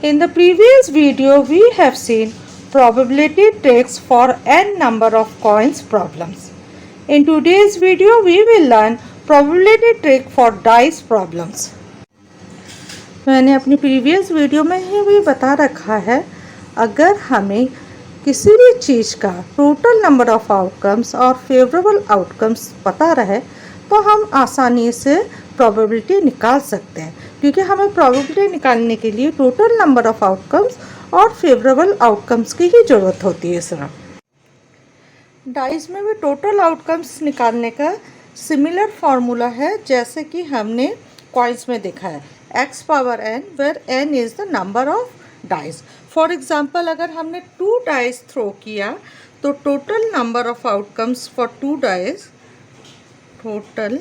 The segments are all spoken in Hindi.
In the previous video, we have seen probability tricks for n number of coins problems. In today's video, we will learn probability trick for dice problems. मैंने अपनी प्रीवियस वीडियो में ही भी बता रखा है, अगर हमें किसी भी चीज़ का टोटल नंबर ऑफ आउटकम्स और फेवरेबल आउटकम्स पता रहे तो हम आसानी से प्रोबेबिलिटी निकाल सकते हैं, क्योंकि हमें प्रोबेबिलिटी निकालने के लिए टोटल नंबर ऑफ आउटकम्स और फेवरेबल आउटकम्स की ही ज़रूरत होती है। सिर्फ डाइस में भी टोटल आउटकम्स निकालने का सिमिलर फार्मूला है जैसे कि हमने कॉइन्स में देखा है, x power n where n is the number of dice. For example, अगर हमने 2 डाइस थ्रो किया तो total number of outcomes for 2 dice, total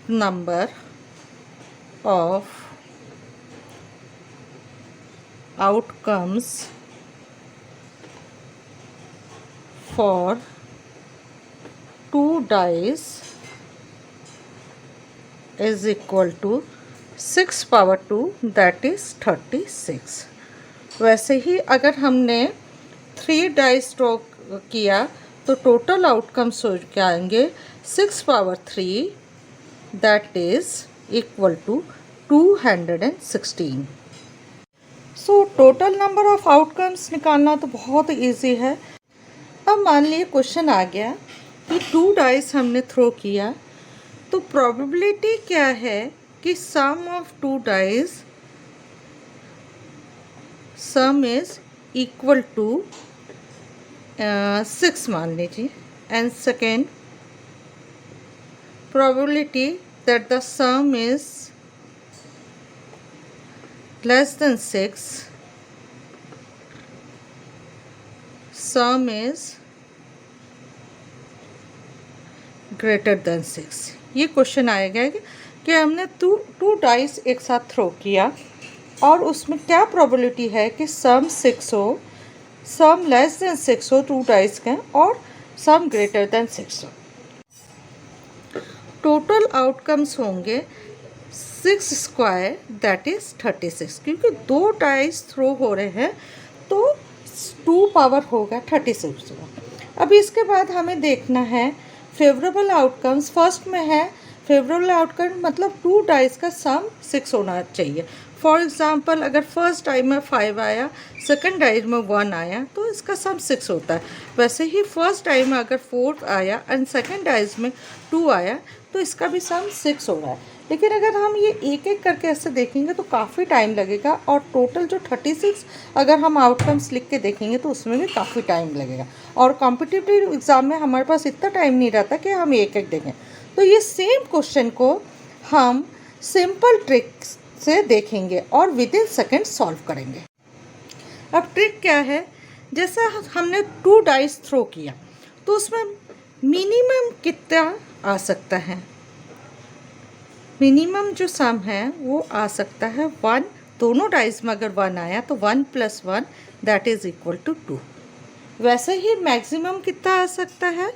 number of outcomes for 2 dice is equal to 6 power 2 that is 36। वैसे ही अगर हमने 3 डाइस थ्रो किया तो टोटल आउटकम्स हो जाएंगे 6 power 3 that is equal to 216। So total number of outcomes निकालना तो बहुत इजी है। अब मान लीजिए क्वेश्चन आ गया कि 2 डाइस हमने थ्रो किया, तो प्रोबेबिलिटी क्या है कि sum of 2 dice, sum is equal to 6 मान लीजिए, and second probability that the sum is less than 6, sum is greater than 6। ये क्वेश्चन आएगा कि हमने 2 डाइस एक साथ थ्रो किया और उसमें क्या प्रोबेबिलिटी है कि सम 6 हो, सम लेस देन 6 हो 2 डाइस का, और सम ग्रेटर देन 6 हो। टोटल आउटकम्स होंगे 6 स्क्वायर दैट इज़ 36, क्योंकि 2 डाइस थ्रो हो रहे हैं तो 2 पावर होगा 36। अब इसके बाद हमें देखना है फेवरेबल आउटकम्स। फर्स्ट में है फेवरेबल आउटकम मतलब 2 डाइस का सम 6 होना चाहिए। फॉर एग्जांपल, अगर फर्स्ट डाइस में 5 आया, सेकंड डाइस में 1 आया तो इसका सम 6 होता है। वैसे ही फर्स्ट डाइस में अगर 4 आया एंड सेकंड डाइस में 2 आया तो इसका भी सम 6 हो रहा है। लेकिन अगर हम ये एक एक करके ऐसे देखेंगे तो काफ़ी टाइम लगेगा, और टोटल जो 36 अगर हम आउटकम्स लिख के देखेंगे तो उसमें भी काफ़ी टाइम लगेगा, और कॉम्पिटिटिव एग्ज़ाम में हमारे पास इतना टाइम नहीं रहता कि हम एक एक देखें। तो ये सेम क्वेश्चन को हम सिंपल ट्रिक से देखेंगे और विद इन सेकेंड सॉल्व करेंगे। अब ट्रिक क्या है, जैसे हमने 2 डाइस थ्रो किया तो उसमें मिनिमम कितना आ सकता है, मिनिमम जो सम है वो आ सकता है 1। दोनों डाइस में अगर 1 आया तो 1 + 1 दैट इज़ इक्वल टू 2। वैसे ही मैक्सिमम कितना आ सकता है,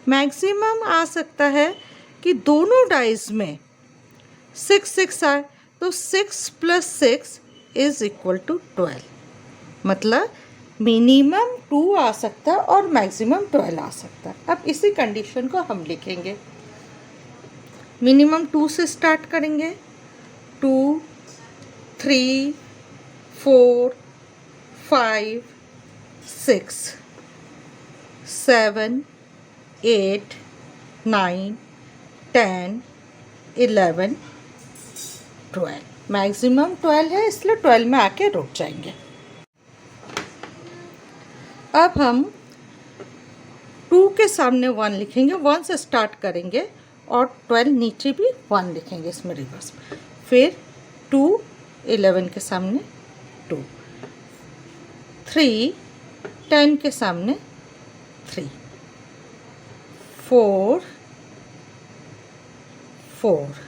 मैक्सिमम आ सकता है कि दोनों डाइस में 6 आए तो 6 + 6 इज़ इक्वल टू 12। मतलब मिनिमम 2 आ सकता है और मैक्सिमम 12 आ सकता है। अब इसी कंडीशन को हम लिखेंगे। मिनिमम 2 से स्टार्ट करेंगे, 2, 3, 4, 5, 6, 7, 8, 9, 10, 11, 12। मैक्सिमम 12 है इसलिए 12 में आके रुक जाएंगे। अब हम 2 के सामने 1 लिखेंगे, 1 से स्टार्ट करेंगे और 12 नीचे भी 1 लिखेंगे इसमें रिवर्स में। फिर 2, 11 के सामने 2, 3, 10 के सामने 3, 4, 4,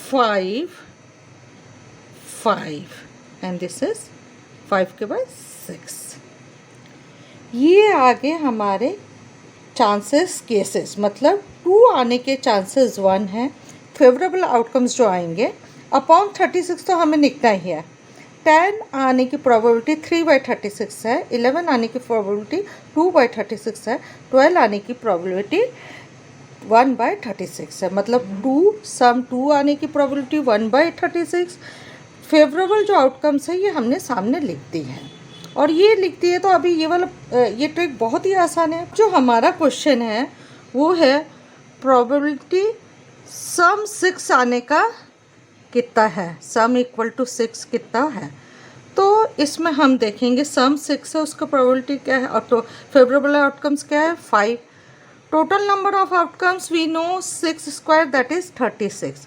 5, 5 एंड दिस इज 5 के बाद 6। ये आगे हमारे चांसेस केसेस, मतलब 2 आने के चांसेस 1 है। फेवरेबल आउटकम्स जो आएंगे अपॉन 36 तो हमें लिखना ही है। 10 आने की प्रोबेबिलिटी 3/36 है, 11 आने की प्रोबेबिलिटी 2/36 है, 12 आने की प्रोबेबिलिटी 1/36 है। मतलब 2 आने की प्रोबेबिलिटी 1/36। फेवरेबल जो आउटकम्स है ये हमने सामने लिख दी है, और ये लिख दी है। तो अभी ये वाला ये ट्रिक बहुत ही आसान है। जो हमारा क्वेश्चन है वो है प्रोबेबिलिटी सम 6 आने का कितना है, सम इक्वल टू 6 कितना है। तो इसमें हम देखेंगे सम 6 है, उसका प्रोबेबिलिटी क्या है, और तो फेवरेबल आउटकम्स क्या है 5। Total number of outcomes we know 6 square that is 36।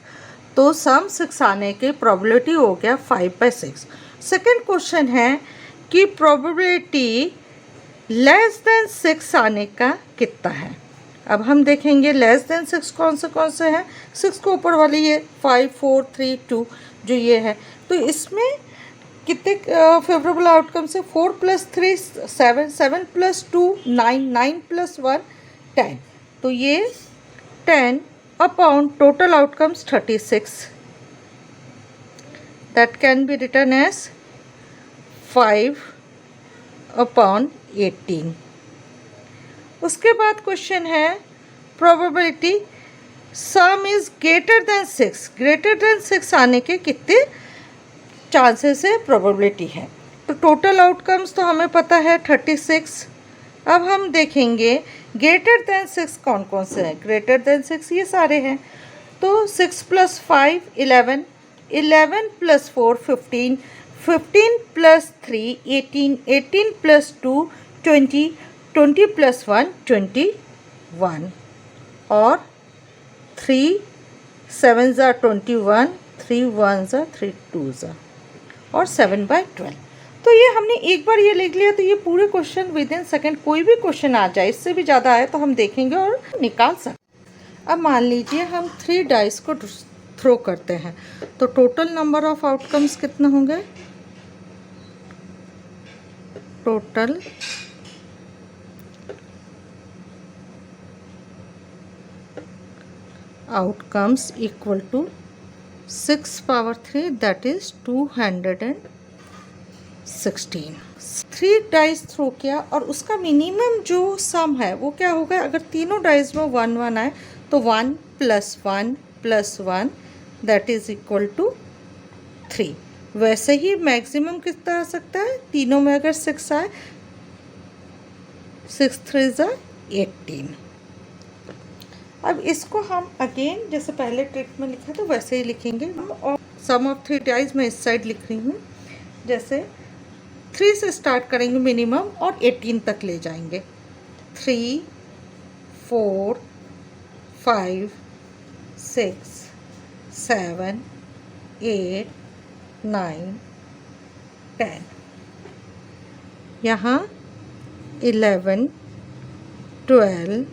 तो सम 6 आने की प्रोबेबिलिटी हो गया 5/6। सेकेंड क्वेश्चन है कि प्रोबेबिलिटी लेस देन 6 आने का कितना है। अब हम देखेंगे लेस देन 6 कौन से हैं। 6 को ऊपर वाली ये 5 4 3 2 जो ये है। तो इसमें कितने फेवरेबल आउटकम्स है, 4 + 3 7, 7 + 2 9, 9 + 1 10। तो ये 10 upon total outcomes 36, that can be written as 5/18। उसके बाद क्वेश्चन है probability sum is greater than 6, greater than 6 आने के कितने चांसेस है, प्रोबेबिलिटी है। तो टोटल आउटकम्स तो हमें पता है 36। अब हम देखेंगे ग्रेटर देन 6 कौन कौन से हैं। ग्रेटर देन 6 ये सारे हैं। तो 6 + 5 11, 11 + 4 15, 15 + 3 18, 18 + 2 20, 20 + 1 21, और 3 7 ज़ा 21, 3 1 ज़ा 3 2 ज़ा, और 7/12। तो ये हमने एक बार ये लिख लिया। तो ये पूरे क्वेश्चन विद इन सेकेंड कोई भी क्वेश्चन आ जाए, इससे भी ज़्यादा आए तो हम देखेंगे और निकाल सकते। अब मान लीजिए हम 3 डाइस को थ्रो करते हैं, तो टोटल नंबर ऑफ आउटकम्स कितने होंगे। Total outcomes equal to 6/3 that is 216। 3 dice throw किया और उसका मिनिमम जो सम है वो क्या होगा। अगर तीनों डाइस में 1 1 आए तो 1 + 1 + 1 दैट इज इक्वल टू 3। वैसे ही मैक्सिमम कितना आ सकता है, तीनों में अगर 6 आए, 6 3 ज़ा 18। अब इसको हम अगेन जैसे पहले ट्रिक में लिखा था वैसे ही लिखेंगे हम। और सम ऑफ 3 डाइस मैं इस साइड लिख रही हूँ। जैसे 3 से स्टार्ट करेंगे मिनिमम और 18 तक ले जाएंगे। 3 4 5 6 7 8 9 10। यहाँ 11 12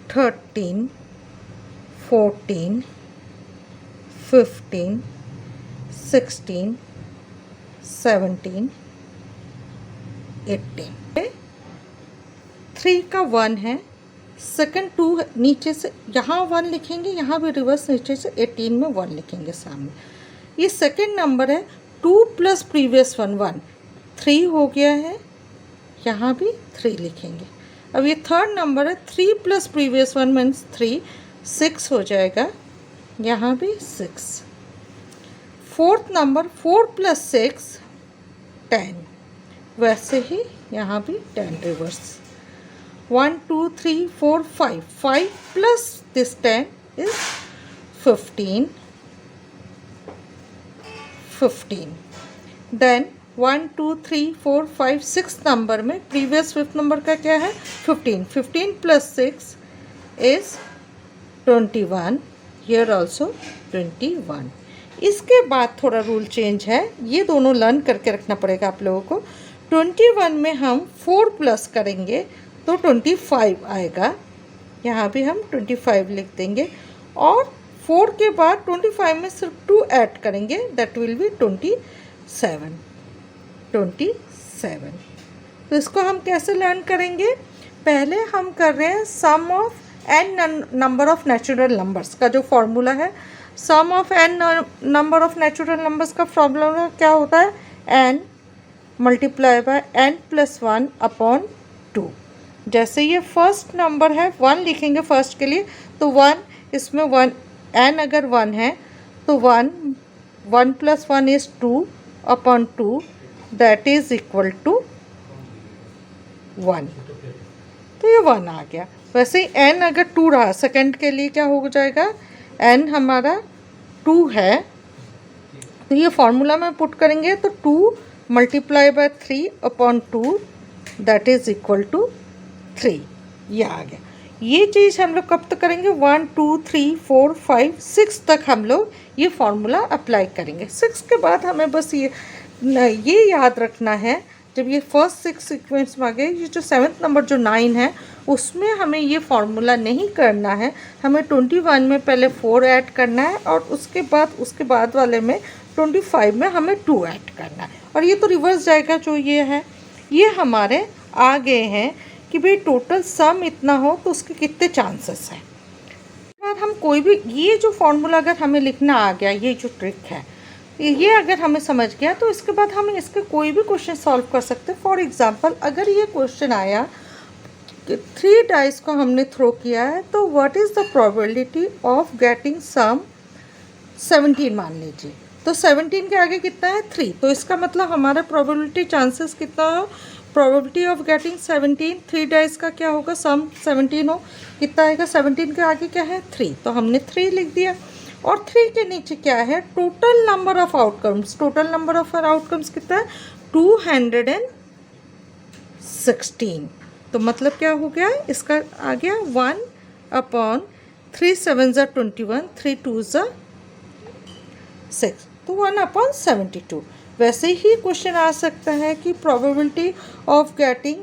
13 14 15 16 17 18। 3 का 1 है, सेकंड 2 नीचे से यहाँ 1 लिखेंगे, यहाँ भी रिवर्स नीचे से 18 में 1 लिखेंगे सामने। ये सेकंड नंबर है। 2 + प्रीवियस 1 1 3 हो गया है, यहाँ भी 3 लिखेंगे। अब ये थर्ड नंबर है। 3 + प्रीवियस 1 मीन्स 3 6 हो जाएगा, यहाँ भी 6। फोर्थ नंबर 4 + 6 10, वैसे ही यहाँ भी 10 reverse. 1 2 3 4 5 5 + this 10 is 15 15। Then 1 2 3 4 5 6 number में प्रीवियस 5th नंबर का क्या है 15। 15 + 6 is 21, here also 21। इसके बाद थोड़ा रूल चेंज है, ये दोनों लर्न करके रखना पड़ेगा आप लोगों को। 21 में हम 4 प्लस करेंगे तो 25 आएगा, यहाँ भी हम 25 लिख देंगे। और 4 के बाद 25 में सिर्फ 2 ऐड करेंगे, दैट विल बी 27। तो इसको हम कैसे लर्न करेंगे, पहले हम कर रहे हैं sum of n number of natural numbers का जो फॉर्मूला है sum of n number of natural numbers का फॉर्मूला क्या होता है, n multiply by n plus 1 upon 2। जैसे ये फर्स्ट नंबर है, 1 लिखेंगे फर्स्ट के लिए, तो 1 इसमें 1 एन अगर 1 है तो 1 plus 1 is 2 upon 2 that is equal to 1। तो ये 1 आ गया। वैसे ही एन अगर 2 रहा सेकंड के लिए क्या हो जाएगा, एन हमारा 2 है तो ये फॉर्मूला में पुट करेंगे तो 2 multiply by 3 upon 2 that is equal to 3। ये आ गया। ये चीज़ हम लोग कब तक करेंगे, 1 2 3 4 5 6 तक हम लोग ये फार्मूला अप्लाई करेंगे। 6 के बाद हमें बस ये याद रखना है, जब ये फर्स्ट 6 सीक्वेंस में आ गए, ये जो 7th नंबर जो 9 है उसमें हमें ये फार्मूला नहीं करना है। हमें 21 में पहले 4 ऐड करना है और उसके बाद वाले में 25 में हमें 2 ऐड करना है। और ये तो रिवर्स जाएगा, जो ये है ये हमारे आ गए हैं कि भाई टोटल सम इतना हो तो उसके कितने चांसेस हैं। बाद हम कोई भी ये जो फॉर्मूला अगर हमें लिखना आ गया, ये जो ट्रिक है ये अगर हमें समझ गया तो इसके बाद हम इसके कोई भी क्वेश्चन सॉल्व कर सकते हैं। फॉर एग्जांपल अगर ये क्वेश्चन आया कि 3 डाइस को हमने थ्रो किया है तो what is the probability of getting sum 17 मान लीजिए, तो 17 के आगे कितना है 3, तो इसका मतलब हमारा प्रोबेबिलिटी चांसेस कितना हो, प्रोबेबिलिटी ऑफ गेटिंग 17 3 डाइस का क्या होगा, सम 17 हो, कितना आएगा 17 के आगे क्या है 3, तो हमने 3 लिख दिया। और 3 के नीचे क्या है, total number of outcomes, total number of outcomes कितना है 216। तो मतलब क्या हो गया, इसका आ गया 1 अपॉन 3 7 ज़ा 21 3 2 ज़ा 6, तो 1 अपॉन 72। वैसे ही क्वेश्चन आ सकता है कि probability of getting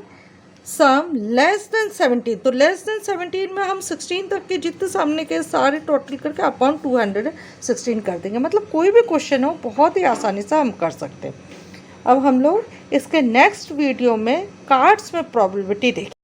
sum less than 17, तो लेस देन 17 में हम 16 तक के जितने सामने के सारे टोटल करके अपॉन 216 कर देंगे। मतलब कोई भी क्वेश्चन हो बहुत ही आसानी से हम कर सकते हैं। अब हम लोग इसके नेक्स्ट वीडियो में कार्ड्स में प्रोबेबिलिटी देखें।